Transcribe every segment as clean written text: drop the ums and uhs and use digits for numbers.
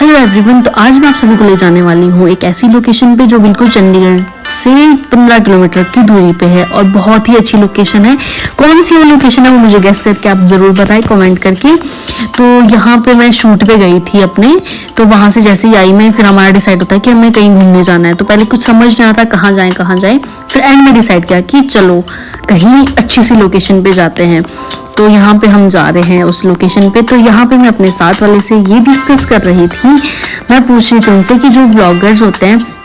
Hello everyone. तो आज मैं आप सभी को ले जाने वाली हूँ एक ऐसी लोकेशन पे जो बिल्कुल चंडीगढ़ से 15 किलोमीटर की दूरी पे है और बहुत ही अच्छी लोकेशन है। कौन सी वो लोकेशन है वो मुझे गेस करके आप ज़रूर बताएं कमेंट करके। तो यहाँ पे मैं शूट पे गई थी अपने, तो वहाँ से जैसे ही आई मैं, फिर हमारा डिसाइड होता है कि हमें कहीं घूमने जाना है। तो पहले कुछ समझ नहीं आता कहाँ जाए, फिर एंड में डिसाइड किया कि चलो कहीं अच्छी सी लोकेशन पे जाते हैं। तो यहाँ पे हम जा रहे हैं उस लोकेशन पे। तो यहाँ पे मैं अपने साथ वाले से ये डिस्कस कर रही थी, मैं पूछ रही थी उनसे कि जो व्लॉगर्स होते हैं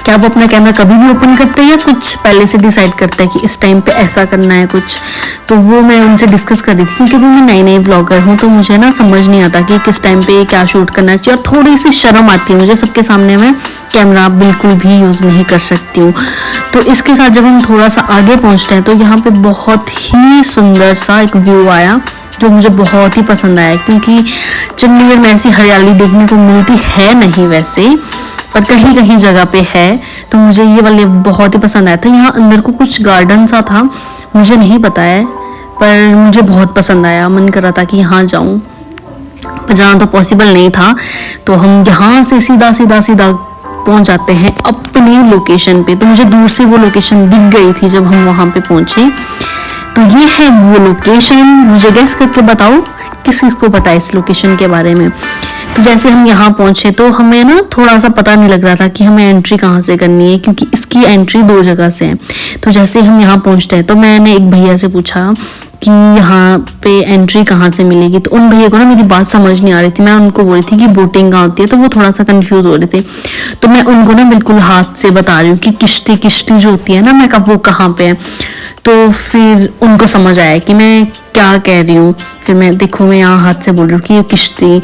क्या वो अपना कैमरा कभी भी ओपन करते हैं या कुछ पहले से डिसाइड करते हैं कि इस टाइम पे ऐसा करना है कुछ। तो वो मैं उनसे डिस्कस कर रही थी क्योंकि मैं नई नई व्लॉगर हूँ, तो मुझे ना समझ नहीं आता कि किस टाइम पे क्या शूट करना चाहिए और थोड़ी सी शर्म आती है मुझे सबके सामने मैं कैमरा बिल्कुल भी यूज़ नहीं कर सकती हूँ। तो इसके साथ जब हम थोड़ा सा आगे पहुँचते हैं तो यहाँ पे बहुत ही सुंदर सा एक व्यू आया जो मुझे बहुत ही पसंद आया, क्योंकि चंडीगढ़ में ऐसी हरियाली देखने को मिलती है नहीं वैसे, पर कहीं कहीं जगह पे है। तो मुझे ये वाले बहुत ही पसंद आया था। यहाँ अंदर को कुछ गार्डन सा था, मुझे नहीं पता है, पर मुझे बहुत पसंद आया। मन कर रहा था कि यहाँ जाऊँ, पर जाना तो पॉसिबल नहीं था। तो हम यहाँ से सीधा पहुँच जाते हैं अपनी लोकेशन पे। तो मुझे दूर से वो लोकेशन दिख गई थी जब हम वहाँ पे पहुँचे। तो ये है वो लोकेशन। मुझे गेस करके बताओ किस चीज़ को पता है इस लोकेशन के बारे में। तो जैसे हम यहाँ पहुँचे तो हमें ना थोड़ा सा पता नहीं लग रहा था कि हमें एंट्री कहाँ से करनी है, क्योंकि इसकी एंट्री 2 जगह से है। तो जैसे हम यहाँ पहुँचते हैं तो मैंने एक भैया से पूछा कि यहाँ पे एंट्री कहाँ से मिलेगी। तो उन भैया को ना मेरी बात समझ नहीं आ रही थी। मैं उनको बोल रही थी कि बोटिंग कहाँ होती है, तो वो थोड़ा सा कंफ्यूज हो रहे थे। तो मैं उनको ना बिल्कुल हाथ से बता रही हूँ कि किश्ती जो होती है ना, मैं कब वो कहाँ पे है। तो फिर उनको समझ आया कि मैं क्या कह रही हूँ। फिर मैं यहाँ हाथ से बोल रही हूँ कि ये किश्ती।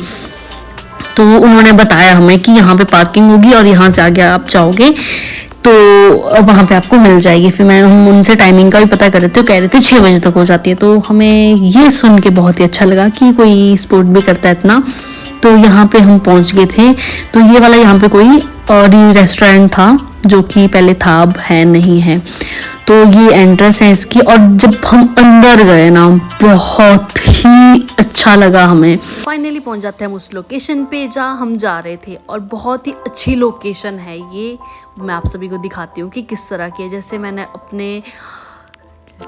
तो उन्होंने बताया हमें कि यहाँ पे पार्किंग होगी और यहाँ से आगे आप जाओगे तो वहाँ पे आपको मिल जाएगी। फिर हम उनसे टाइमिंग का भी पता कर रहे थे, तो कह रहे थे 6 बजे तक हो जाती है। तो हमें ये सुन के बहुत ही अच्छा लगा कि कोई स्पोर्ट भी करता है इतना। तो यहाँ पे हम पहुँच गए थे। तो ये वाला यहाँ पे कोई और ही रेस्टोरेंट था जो कि पहले था, अब है नहीं है। तो ये एंट्रेंस है इसकी। और जब हम अंदर गए ना बहुत ही अच्छा लगा हमें। फाइनली पहुंच जाते हैं हम उस लोकेशन पे जहाँ हम जा रहे थे, और बहुत ही अच्छी लोकेशन है ये। मैं आप सभी को दिखाती हूँ कि किस तरह की है। जैसे मैंने अपने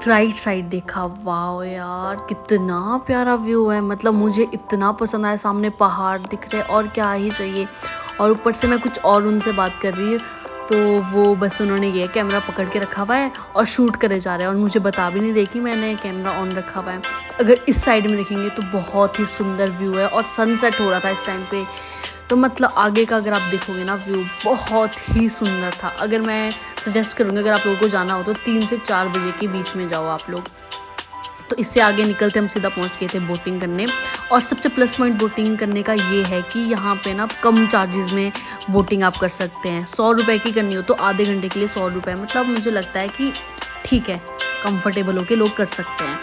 राइट साइड देखा, वाह यार कितना प्यारा व्यू है, मतलब मुझे इतना पसंद आया। सामने पहाड़ दिख रहे और क्या ही चाहिए। और ऊपर से मैं कुछ और उनसे बात कर रही हूँ तो वो बस उन्होंने ये कैमरा पकड़ के रखा हुआ है और शूट करे जा रहे हैं और मुझे बता भी नहीं रही कि मैंने कैमरा ऑन रखा हुआ है। अगर इस साइड में देखेंगे तो बहुत ही सुंदर व्यू है और सनसेट हो रहा था इस टाइम पे। तो मतलब आगे का अगर आप देखोगे ना व्यू बहुत ही सुंदर था। अगर मैं सजेस्ट करूँगी अगर आप लोगों को जाना हो तो 3 से 4 बजे के बीच में जाओ आप लोग। तो इससे आगे निकलते हम सीधा पहुंच गए थे बोटिंग करने। और सबसे प्लस पॉइंट बोटिंग करने का ये है कि यहाँ पे ना कम चार्जेस में बोटिंग आप कर सकते हैं। 100 रुपये की करनी हो तो आधे घंटे के लिए 100 रुपये, मतलब मुझे लगता है कि ठीक है, कंफर्टेबल होके लोग कर सकते हैं।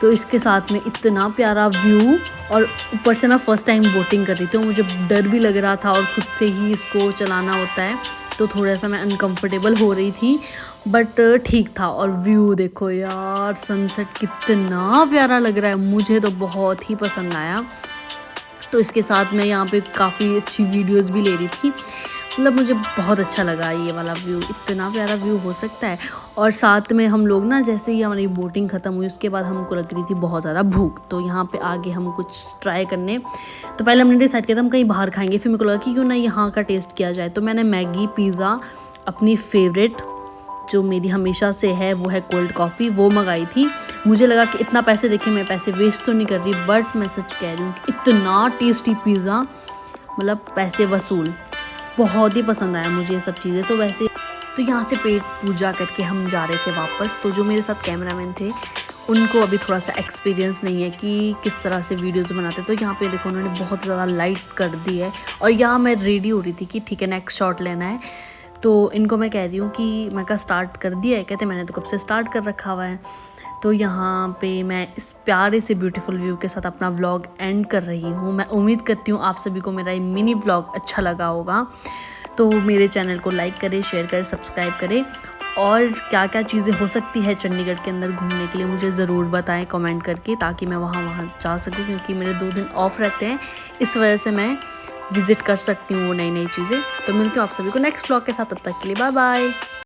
तो इसके साथ में इतना प्यारा व्यू, और ऊपर से ना फर्स्ट टाइम बोटिंग कर रही थी, मुझे डर भी लग रहा था और खुद से ही इसको चलाना होता है तो थोड़ा सा मैं अनकंफर्टेबल हो रही थी, बट ठीक था। और व्यू देखो यार, सनसेट कितना प्यारा लग रहा है, मुझे तो बहुत ही पसंद आया। तो इसके साथ मैं यहाँ पे काफ़ी अच्छी वीडियोस भी ले रही थी, मतलब मुझे बहुत अच्छा लगा ये वाला व्यू। इतना प्यारा व्यू हो सकता है। और साथ में हम लोग ना जैसे ही हमारी बोटिंग ख़त्म हुई उसके बाद हमको लग रही थी बहुत ज़्यादा भूख, तो यहाँ पे आगे हम कुछ ट्राई करने। तो पहले हमने डिसाइड किया था हम कहीं बाहर खाएंगे, फिर मेरे को लगा कि क्यों ना यहाँ का टेस्ट किया जाए। तो मैंने मैगी, पिज़्ज़ा, अपनी फेवरेट जो मेरी हमेशा से है वो है कोल्ड कॉफ़ी, वो मंगाई थी। मुझे लगा कि इतना पैसे देखे मैं पैसे वेस्ट तो नहीं कर रही, बट मैं सच कह रही हूँ कि इतना टेस्टी पिज़्ज़ा, मतलब पैसे वसूल। बहुत ही पसंद आया मुझे ये सब चीज़ें। तो वैसे तो यहाँ से पेट पूजा करके हम जा रहे थे वापस। तो जो मेरे साथ कैमरामैन थे उनको अभी थोड़ा सा एक्सपीरियंस नहीं है कि किस तरह से वीडियोज़ बनाते। तो यहाँ पे देखो उन्होंने बहुत ज़्यादा लाइट कर दी है और यहाँ मैं रेडी हो रही थी कि ठीक है नेक्स्ट शॉट लेना है। तो इनको मैं कह रही हूँ कि मैं का स्टार्ट कर दिया है, कहते मैंने तो कब से स्टार्ट कर रखा हुआ है। तो यहाँ पे मैं इस प्यारे से ब्यूटीफुल व्यू के साथ अपना व्लॉग एंड कर रही हूँ। मैं उम्मीद करती हूँ आप सभी को मेरा ये मिनी व्लॉग अच्छा लगा होगा। तो मेरे चैनल को लाइक करें, शेयर करें, सब्सक्राइब करें। और क्या क्या चीज़ें हो सकती है चंडीगढ़ के अंदर घूमने के लिए मुझे ज़रूर बताएं कमेंट करके, ताकि मैं वहाँ जा सकूँ, क्योंकि मेरे 2 दिन ऑफ रहते हैं, इस वजह से मैं विजिट कर सकती हूँ वो नई नई चीज़ें। तो मिलती हूँ आप सभी को नेक्स्ट व्लॉग के साथ, तब तक के लिए बाय बाय।